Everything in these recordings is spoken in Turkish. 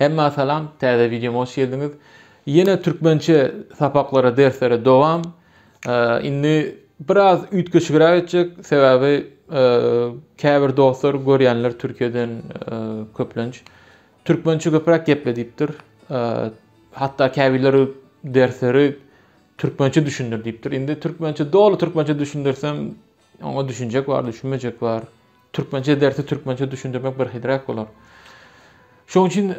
Hemme salam, täze videoma hoş geldiňiz. Yine Türkmençe sapaklara, derslere dowam. Indi biraz ütkeşigirä etjek, sebäbi käbir dostlar, görýänler Türkiýeden köplenç Türkmençe köpräk geple diýipdir. Hatta käbirleri dersleri Türkmençe düşündir diýipdir. Indi Türkmençe dolu Türkmençe düşündirsem, oňa düşünjek bar, düşünmejek bar. Türkmençe dersi Türkmençe düşündirmek bir hidrak bolar. Şoň üçin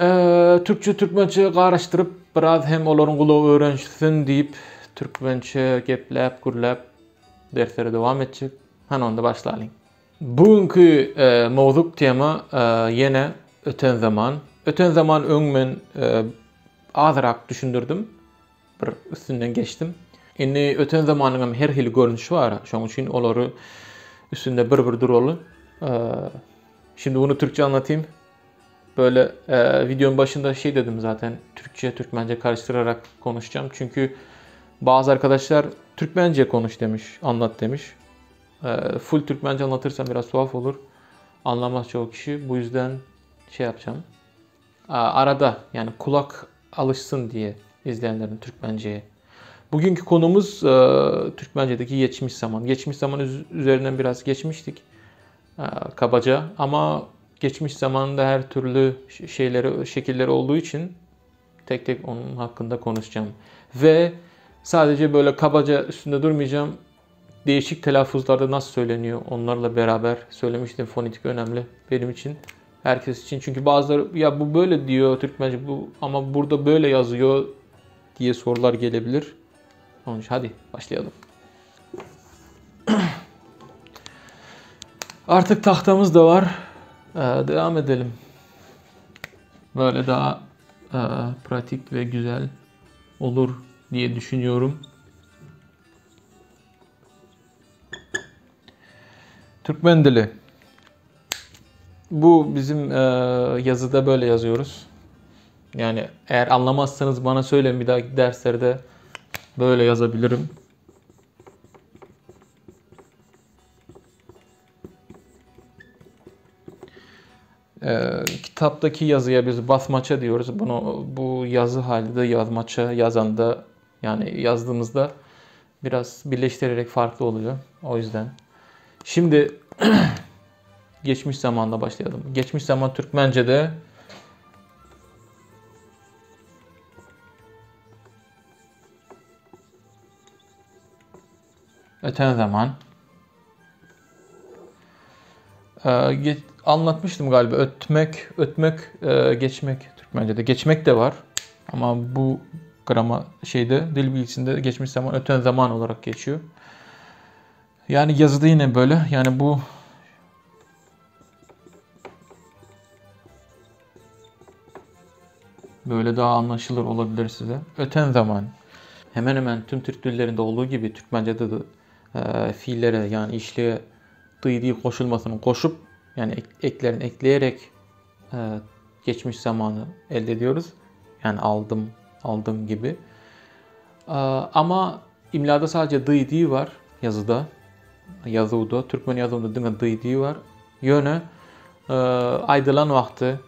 Türkçe Türkmençe garaşdyryp biraz hem olaryň gulagy öğrenşsin diýip Türkmençe gepläp gürläp derslere dowam etjek. Hany onda başlaýyn. Bugünkü mowzuk tema ýene öten zaman. Öten zaman öňmen azyrak düşündirdim. Bir üstünden geçtim. Indi öten zamanyň her hili görnüşi bar. Şoň üçin olary üstünde bir durmaly. Şimdi bunu Türkçe anlatayım. Böyle videonun başında şey dedim zaten, Türkçe, Türkmence karıştırarak konuşacağım. Çünkü bazı arkadaşlar Türkmence konuş demiş, anlat demiş. Full Türkmence anlatırsam biraz tuhaf olur. Anlamaz çoğu kişi. Bu yüzden şey yapacağım. Arada yani kulak alışsın diye izleyenlerin Türkmence'ye. Bugünkü konumuz Türkmence'deki geçmiş zaman. Geçmiş zaman üzerinden biraz geçmiştik. Kabaca ama geçmiş zamanda her türlü şekilleri olduğu için tek tek onun hakkında konuşacağım. Ve sadece böyle kabaca üstünde durmayacağım. Değişik telaffuzlarda nasıl söyleniyor onlarla beraber söylemiştim. Fonetik önemli benim için. Herkes için. Çünkü bazıları ya bu böyle diyor Türkmence bu ama burada böyle yazıyor diye sorular gelebilir. Onun için hadi başlayalım. Artık tahtamız da var. Devam edelim. Böyle daha pratik ve güzel olur diye düşünüyorum. Türkmen dili. Bu bizim yazıda böyle yazıyoruz. Yani eğer anlamazsanız bana söyleyin, bir dahaki derslerde böyle yazabilirim. Kitaptaki yazıya biz basmaça diyoruz. Bu yazı halinde yazmaça yazanda yani yazdığımızda biraz birleştirerek farklı oluyor. O yüzden. Şimdi geçmiş zamanla başlayalım. Geçmiş zaman Türkmence'de öten zaman anlatmıştım galiba. Ötmek, geçmek Türkmence'de. Geçmek de var. Ama bu dil bilgisinde geçmiş zaman öten zaman olarak geçiyor. Yani yazıda yine böyle. Yani bu böyle daha anlaşılır olabilir size. Öten zaman. Hemen hemen tüm Türk dillerinde olduğu gibi Türkmence'de de fiillere yani işliğe dıydığı koşulmasını koşup yani eklerini ekleyerek geçmiş zamanı elde ediyoruz. Yani aldım gibi. Ama imlada sadece dıydığı var yazıda. Yazıda Türkmen yazımında dıydığı var. Yöne aydılan vakti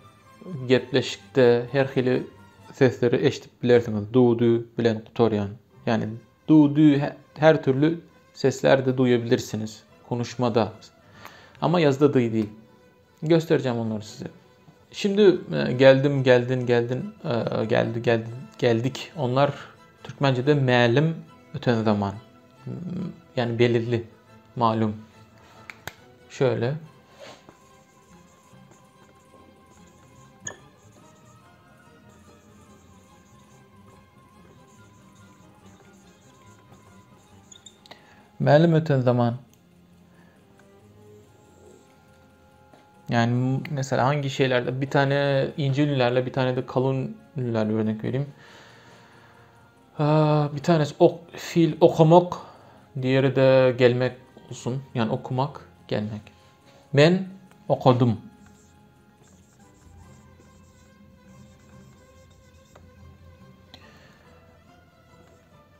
gepleşikte her hili sesleri eşitip bilersiniz. Du bilen kutoryan. Yani du her türlü sesler de duyabilirsiniz konuşmada. Ama yazıda değil. Göstereceğim onları size. Şimdi geldik. Onlar Türkmence'de melim öten zaman. Yani belirli, malum. Şöyle. Melim öten zaman. Yani mesela hangi şeylerde bir tane ince ünlülerle bir tane de kalın ünlülerle örnek vereyim. Bir tanesi fiil okumak, diğeri de gelmek olsun. Yani okumak, gelmek. Ben okudum.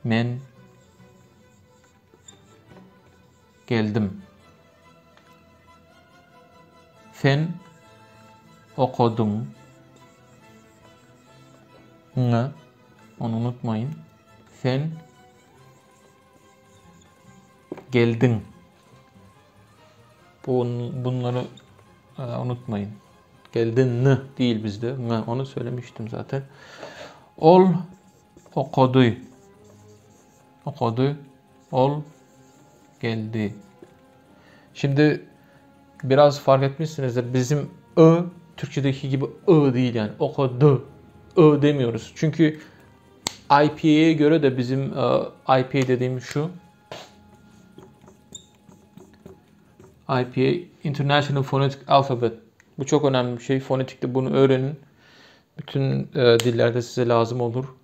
Ben geldim. Sen okudun. N. Onu unutmayın. Sen geldin. Bunları unutmayın. Geldin n değil bizde. N. Onu söylemiştim zaten. Ol okudu. Okudu. Ol geldi. Şimdi biraz fark etmişsinizdir. Bizim ı Türkçedeki gibi ı değil yani. Okudu. I demiyoruz. Çünkü IPA'ye göre de bizim IPA dediğim şu. IPA International Phonetic Alphabet. Bu çok önemli bir şey. Fonetikte bunu öğrenin. Bütün dillerde size lazım olur.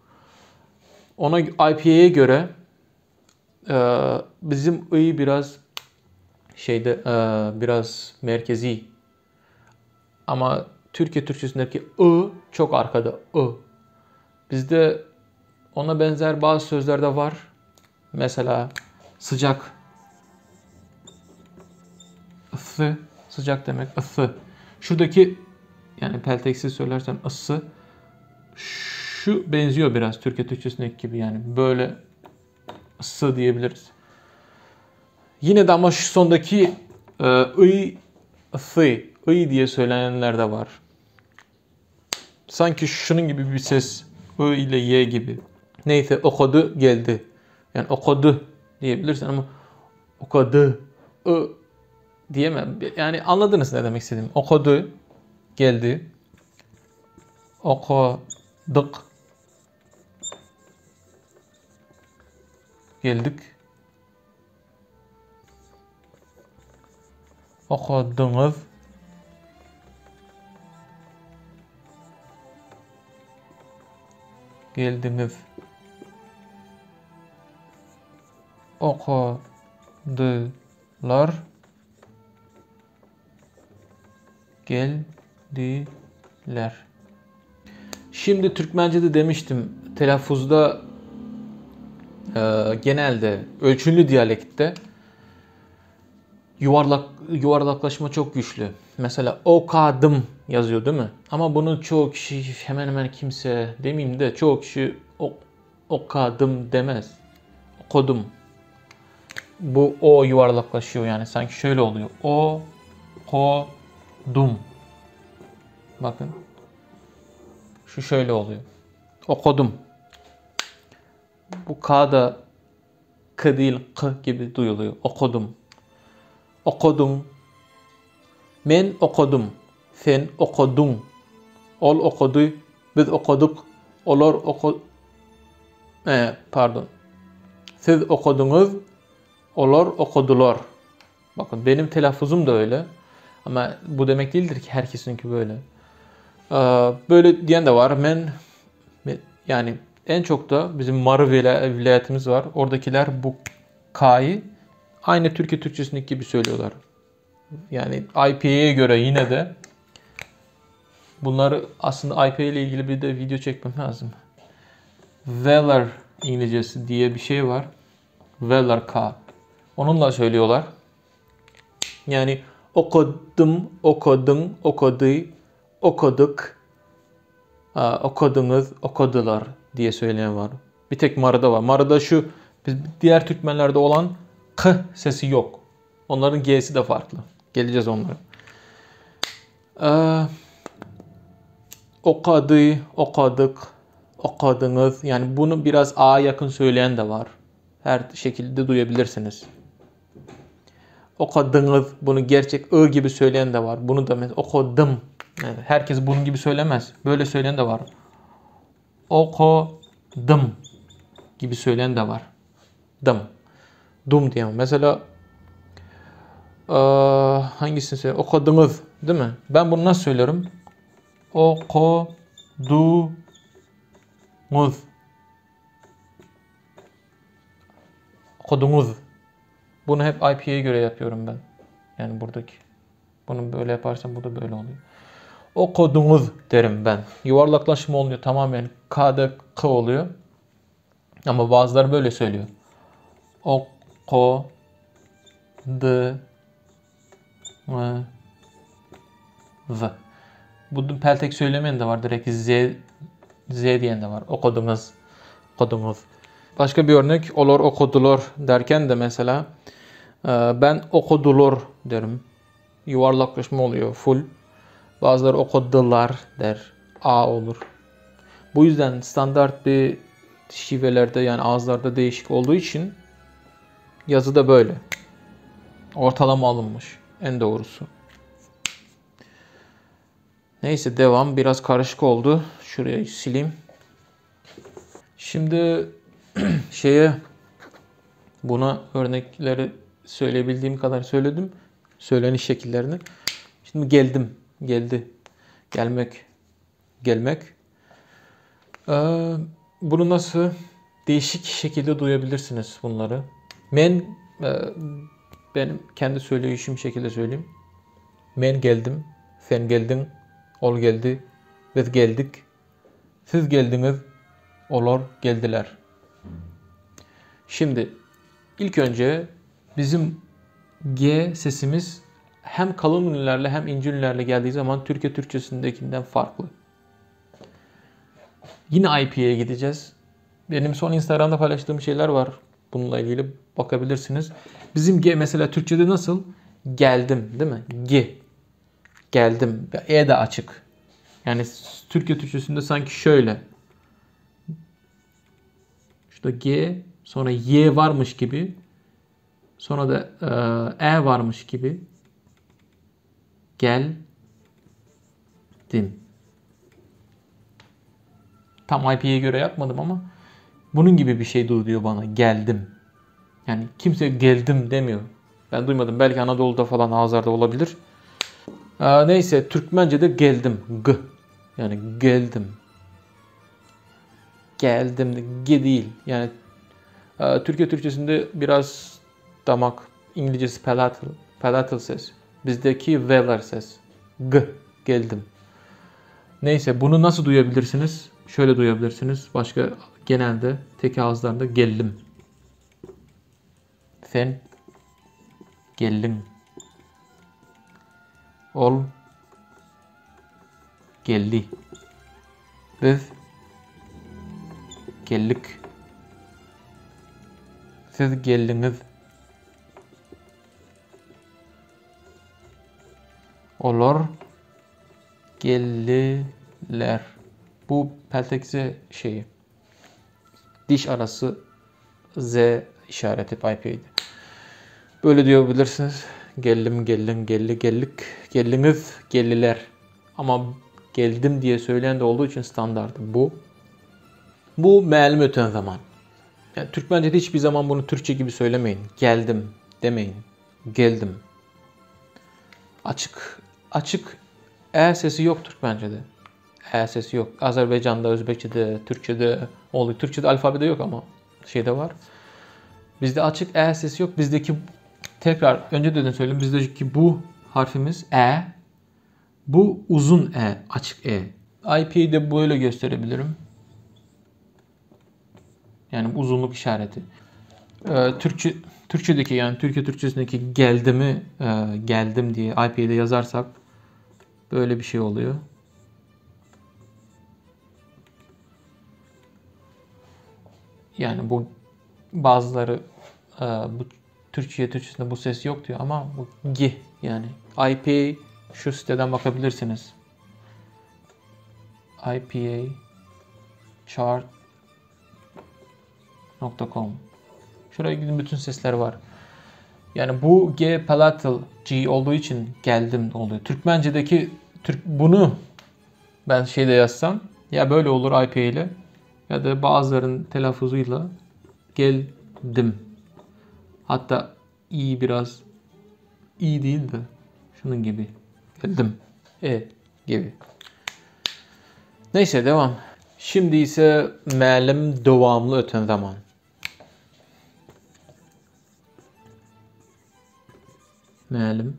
Ona IPA'ye göre bizim I biraz biraz merkezi. Ama Türkiye Türkçesindeki I çok arkada. I. Bizde ona benzer bazı sözler de var. Mesela sıcak. Isı. Sıcak demek ısı. Şuradaki yani pelteksiz söylersem ısı. Şu benziyor biraz Türkiye Türkçesindeki gibi yani. Böyle ısı diyebiliriz. Yine de ama şu sondaki ı, ısı, ı diye söylenenler de var. Sanki şunun gibi bir ses. I ile Y gibi. Neyse okudu geldi. Yani okudu diyebilirsin ama okudu diyemem. Yani anladınız ne demek istediğim. Okudu geldi. Okuduk geldik. Okudunuz geldiniz. Okudular geldiler. Şimdi Türkmence'de demiştim. Telaffuzda genelde ölçülü diyalekte yuvarlaklaşma çok güçlü. Mesela okadım yazıyor değil mi? Ama bunu çoğu kişi hemen hemen kimse demeyeyim de çoğu kişi okadım demez. Okudum. Bu o yuvarlaklaşıyor yani sanki şöyle oluyor. Okudum. Bakın. Şu şöyle oluyor. Okudum. Bu K da K değil K gibi duyuluyor. Okudum. Okudum. Men okudum. Sen okudun. Ol okudu. Biz okuduk. Olar okudu. Pardon. Siz okudunuz. Olar okudular. Bakın benim telaffuzum da öyle. Ama bu demek değildir ki herkesinki böyle. Böyle diyen de var. Yani en çok da bizim Marı vilayetimiz var. Oradakiler bu K'yı aynı Türkiye Türkçesindeki gibi söylüyorlar. Yani IPA'ye göre yine de bunları aslında IPA ile ilgili bir de video çekmem lazım. Weller İngilizcesi diye bir şey var. Weller K. Onunla söylüyorlar. Yani okudum, okudun, okudu, okuduk, okudunuz, okudular diye söyleyen var. Bir tek Marı'da var. Marı'da şu diğer Türkmenlerde olan K sesi yok. Onların G'si de farklı. Geleceğiz onlara. Okudu, okuduk, okudunuz. Yani bunu biraz A'ya yakın söyleyen de var. Her şekilde duyabilirsiniz. Okudunuz. Bunu gerçek I gibi söyleyen de var. Bunu da mesela okudum. Yani herkes bunun gibi söylemez. Böyle söyleyen de var. Okudum gibi söyleyen de var. Dım. Dum diyemem. Mesela hangisini söyleyeyim? Okudunuz değil mi? Ben bunu nasıl söylüyorum? Okudunuz. Okudunuz. Bunu hep IPA'ya göre yapıyorum ben. Yani buradaki. Bunu böyle yaparsam bu da böyle oluyor. Okudunuz derim ben. Yuvarlaklaşma olmuyor. Tamamen K'da K oluyor. Ama bazıları böyle söylüyor. Okudunuz. Bu peltek söylemeyen de var. Direkt Z Z diyen de var. Okudunuz. Okudunuz. Başka bir örnek. Olar okudular derken de mesela ben okudular derim. Yuvarlaklaşma oluyor. Full. Bazıları okudular der. A olur. Bu yüzden standart bir şivelerde yani ağızlarda değişik olduğu için yazıda böyle. Ortalama alınmış. En doğrusu. Neyse devam. Biraz karışık oldu. Şurayı sileyim. Şimdi buna örnekleri söyleyebildiğim kadar söyledim. Söyleniş şekillerini. Şimdi geldim. Geldi. Gelmek. Gelmek. Bunu nasıl değişik şekilde duyabilirsiniz bunları. Benim kendi söyleyişim şekilde söyleyeyim. Men geldim. Sen geldin. Ol geldi. Biz geldik. Siz geldiniz. Olar geldiler. Şimdi ilk önce bizim G sesimiz hem kalın ünlülerle hem ince ünlülerle geldiği zaman Türkiye Türkçesindekinden farklı. Yine IP'ye gideceğiz. Benim son Instagram'da paylaştığım şeyler var. Bununla ilgili bakabilirsiniz. Bizim G mesela Türkçe'de nasıl? Geldim değil mi? G. Geldim. E de açık. Yani Türkiye Türkçesinde sanki şöyle. Şurada G, sonra Y varmış gibi. Sonra da E varmış gibi. Geldim. Tam IP'ye göre yapmadım ama bunun gibi bir şey duyuyor bana. Geldim. Yani kimse geldim demiyor. Ben duymadım. Belki Anadolu'da falan ağızlarda olabilir. Neyse Türkmence'de geldim. G. Yani geldim. Geldim. G değil. Yani Türkiye Türkçesinde biraz damak. İngilizcesi palatal ses. Bizdeki velar ses. G. Geldim. Neyse bunu nasıl duyabilirsiniz? Şöyle duyabilirsiniz. Başka genelde tek ağızlarında geldim. Sen geldin. Ol geldi. Biz geldik. Siz geldiniz. Olar geldiler. Bu peltekse şeyi. Diş arası Z işareti IP'ydi. Böyle diyebilirsiniz. Geldim, geldim, geldi, geldik, geldiniz, geldiler. Ama geldim diye söyleyen de olduğu için standartı bu. Bu mealim öten zaman. Yani Türkmence'de hiçbir zaman bunu Türkçe gibi söylemeyin. Geldim demeyin. Geldim. Açık E sesi yok Türkmence'de. E sesi yok. Azerbaycan'da, Özbekçe'de, Türkçe'de oluyor. Türkçe'de alfabede yok ama şeyde var. Bizde açık E sesi yok. Bizdeki tekrar önce de söyleyeyim. Bizdeki bu harfimiz E. Bu uzun E, açık E. IP'yi de böyle gösterebilirim. Yani uzunluk işareti. Türkçedeki yani Türkiye Türkçesindeki geldimi geldim diye IP'de yazarsak böyle bir şey oluyor. Yani bu bazıları bu Türkçesinde bu ses yok diyor ama bu G yani IP şu siteden bakabilirsiniz. IPA chart.com. Şuraya gidin bütün sesler var. Yani bu G palatal G olduğu için geldim oluyor. Türkmence'deki bunu ben şeyde yazsam ya böyle olur IP ile ya da bazıların telaffuzuyla geldim. Hatta i biraz i değil de şunun gibi geldim. E gibi. Neyse devam. Şimdi ise mealim devamlı öten zaman. Mealim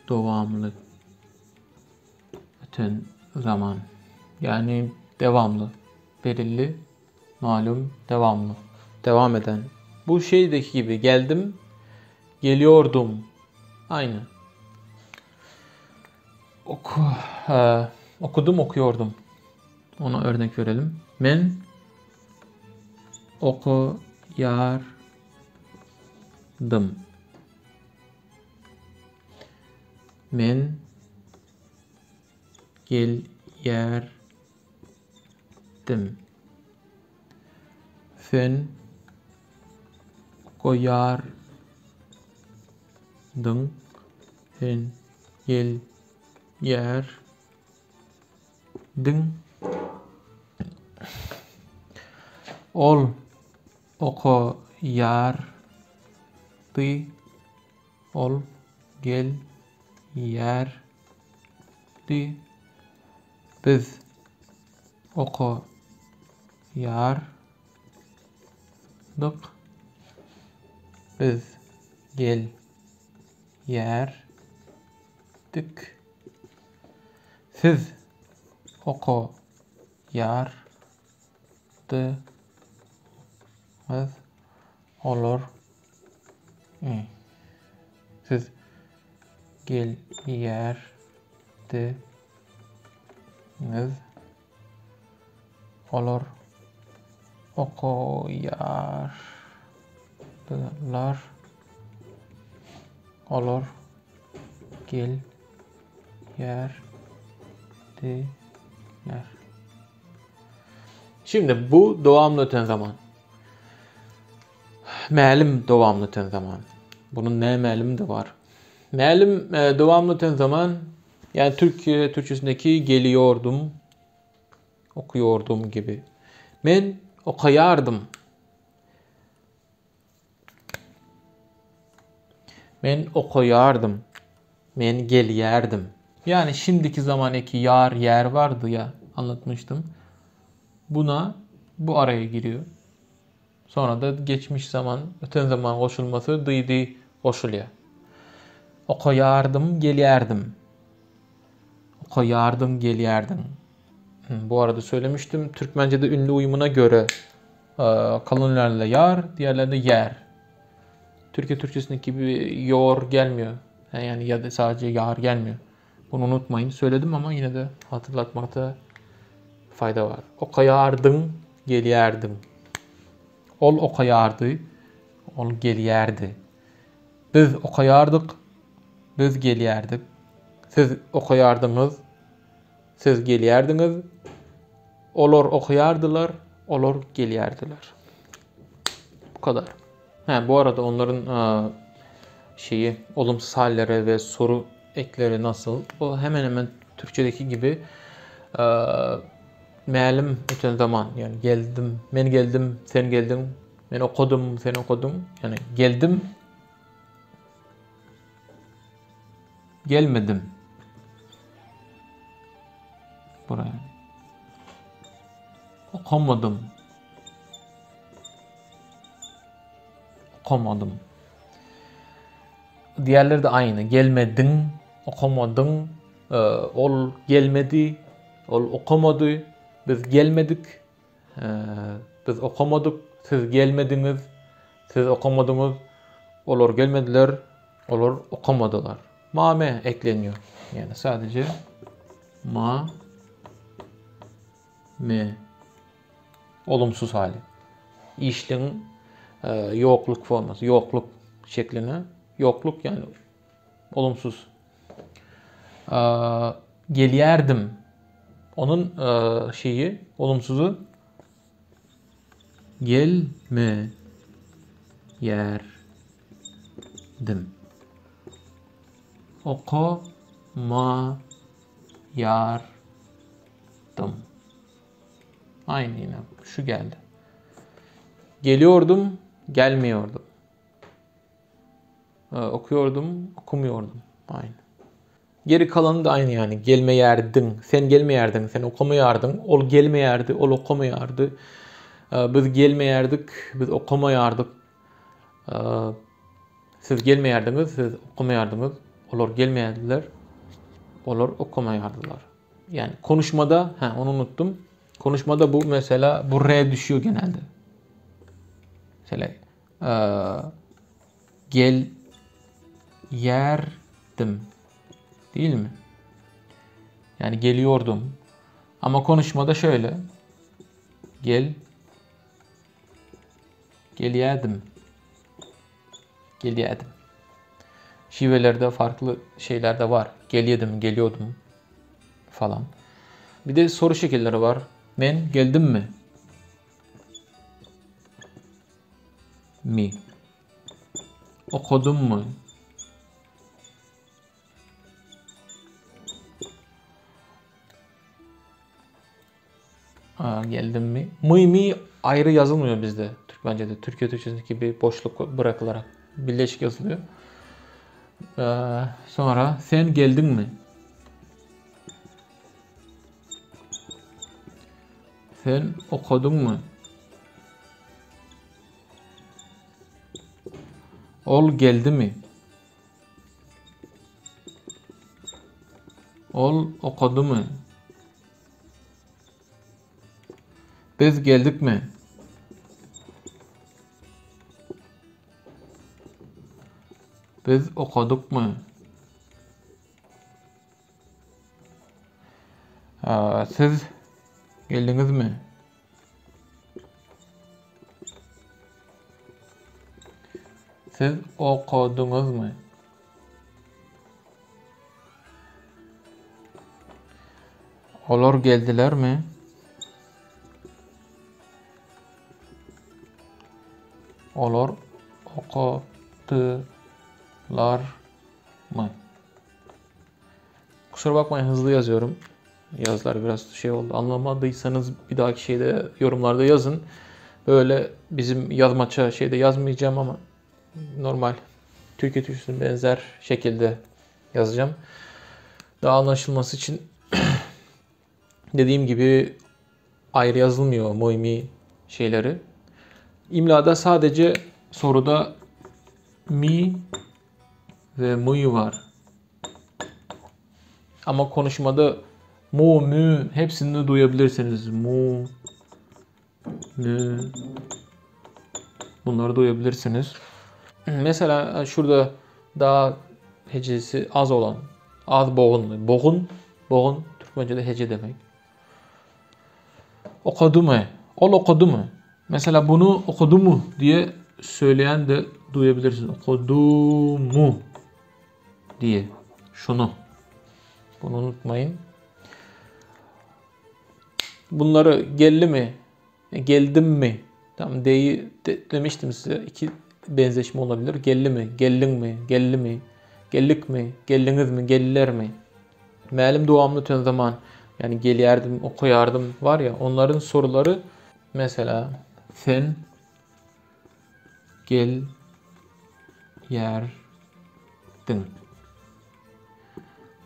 devamlı öten zaman. Yani devamlı. Belirli, malum, devamlı. Devam eden. Bu şeydeki gibi geldim, geliyordum. Aynı. Okudum, okuyordum. Ona örnek verelim. Men okuyardım. Men gelyerdim. Sen okuyardın. Sen gelyerdin. Ol okuyardı. Ol gelyerdi. Biz okuyardık. Biz gelyerdik. Siz okuyardınız. Olur. Siz gelyerdiniz. Olur. Okuyardılar. Olur. Gelyerdiler. Şimdi bu devamlı öten zaman. Məlim devamlı öten zaman. Bunun ne məlim de var. Məlim devamlı öten zaman, yani Türkçesindeki geliyordum, okuyordum gibi. Men okuyardım. Men okuyardım. Men gelyerdim. Yani şimdiki zaman eki yar, yer vardı ya, anlatmıştım. Bu araya giriyor. Sonra da geçmiş zaman, öten zaman koşulması dıydı koşuluyor. Okuyardım, gelyerdim. Okuyardım, gelyerdim. Bu arada söylemiştim. Türkmence'de ünlü uyumuna göre kalınlarla yar, diğerlerinde yer. Türkçesindeki gibi yor gelmiyor. Yani ya da sadece yar gelmiyor. Bunu unutmayın. Söyledim ama yine de hatırlatmakta fayda var. Okuyardım, gelyerdim. Ol okuyardı, ol gelyerdi. Biz okuyardık, biz gelyerdik. Siz okuyardınız, siz gelyerdiniz. Olor okuyardılar, olor gelyerdiler. Bu kadar. Bu arada onların olumsuz halleri ve soru ekleri nasıl? O hemen hemen Türkçedeki gibi məlim öten zaman, yani geldim, men geldim, sen geldin, men okudum, sen okudun. Yani geldim, gelmedim. Buraya. Okumadım. Okumadım. Diğerleri de aynı. Gelmedin, okumadın, ol gelmedi, ol okumadı, biz gelmedik, biz okumadık, siz gelmediniz, siz okumadınız, olur gelmediler, olur okumadılar. Mame ekleniyor. Yani sadece me olumsuz hali. İşlerin yokluk forması, yokluk şekline. Yokluk yani olumsuz. Gelyerdim. Onun olumsuzu gelme yerdim. Okuma yardım. Aynı yine. Şu geldi. Geliyordum, gelmiyordum. Okuyordum, okumuyordum. Aynı. Geri kalanı da aynı yani. Gelmeyerdin, sen gelmeyerdin, sen okumayardın. Ol gelmeyerdi, ol okumayardı. Biz gelmeyerdik, biz okumayardık. Siz gelmeyerdiniz, siz okumayardınız. Olur gelmeyerdiler, olur okumayardılar. Yani konuşmada, onu unuttum. Konuşmada bu mesela bu R düşüyor genelde. Mesela gel yerdim değil mi? Yani geliyordum. Ama konuşmada şöyle. Geliyordum. Şivelerde farklı şeyler de var. Geliyordum falan. Bir de soru şekilleri var. Men geldim mi? Mi. Okudum mu? Geldim mi? Mi ayrı yazılmıyor bizde. Türkmence'de. Türkiye Türkçesindeki bir boşluk bırakılarak birleşik yazılıyor. Sonra sen geldin mi? Sen okudun mu? Ol geldi mi? Ol okudu mu? Biz geldik mi? Biz okuduk mu? Siz geldiniz mi? Siz okudunuz mu? Olar geldiler mi? Olar okudular mı? Kusura bakmayın, hızlı yazıyorum. Yazılar biraz şey oldu. Anlamadıysanız bir dahaki şeyde yorumlarda yazın. Böyle bizim yazmaça şeyde yazmayacağım ama normal Türkiye Türkçesine benzer şekilde yazacağım. Daha anlaşılması için dediğim gibi ayrı yazılmıyor moimi şeyleri. İmlada sadece soruda mi ve mu'yu var. Ama konuşmada mu, mü hepsini duyabilirsiniz. Mu, mü bunları duyabilirsiniz. Mesela şurada daha hecesi az olan, az boğun. Boğun Türkmence'de hece demek. Okudu mu? Ol okudu mu? Mesela bunu okudu mu diye söyleyen de duyabilirsiniz. Okudu mu diye. Şunu. Bunu unutmayın. Bunları geldi mi? Geldim mi? Tam demiştim size. İki benzeşme olabilir. Geldi mi? Geldin mi? Geldi mi? Geldik mi? Geldiniz mi? Geldiler mi? Mealim devamlı tüm zaman. Yani geliyerdim, okuyardım var ya, onların soruları mesela sen gel yerdin.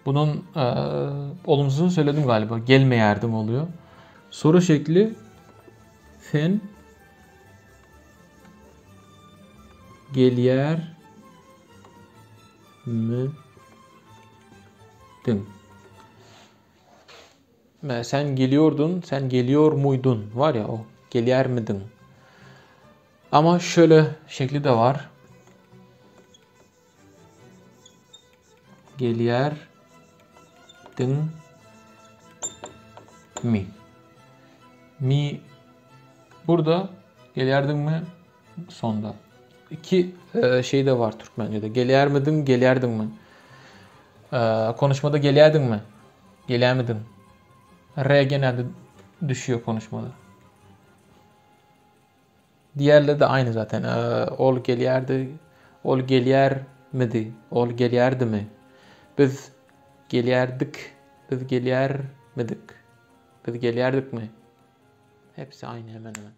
Bunun olumsuzunu söyledim galiba. Gelmeyerdim oluyor. Soru şekli sen geliyer miydin? Sen geliyordun, sen geliyor muydun? Var ya o. Geliyer miydin? Ama şöyle şekli de var. Geliyerdin mi? Mi burada, geliyerdin mi sonda. İki şey de var Türkmence'de. Geliyer miydin, geliyerdin mi? Konuşmada geliyerdin mi? Geliyer miydin? R genelde düşüyor konuşmada. Diğerleri de aynı zaten. Ol geliyerdi, ol geliyer miydi? Ol geliyerdi mi? Biz geliyerdik, biz geliyer midik? Biz geliyerdik mi? Hepsi aynı hemen hemen.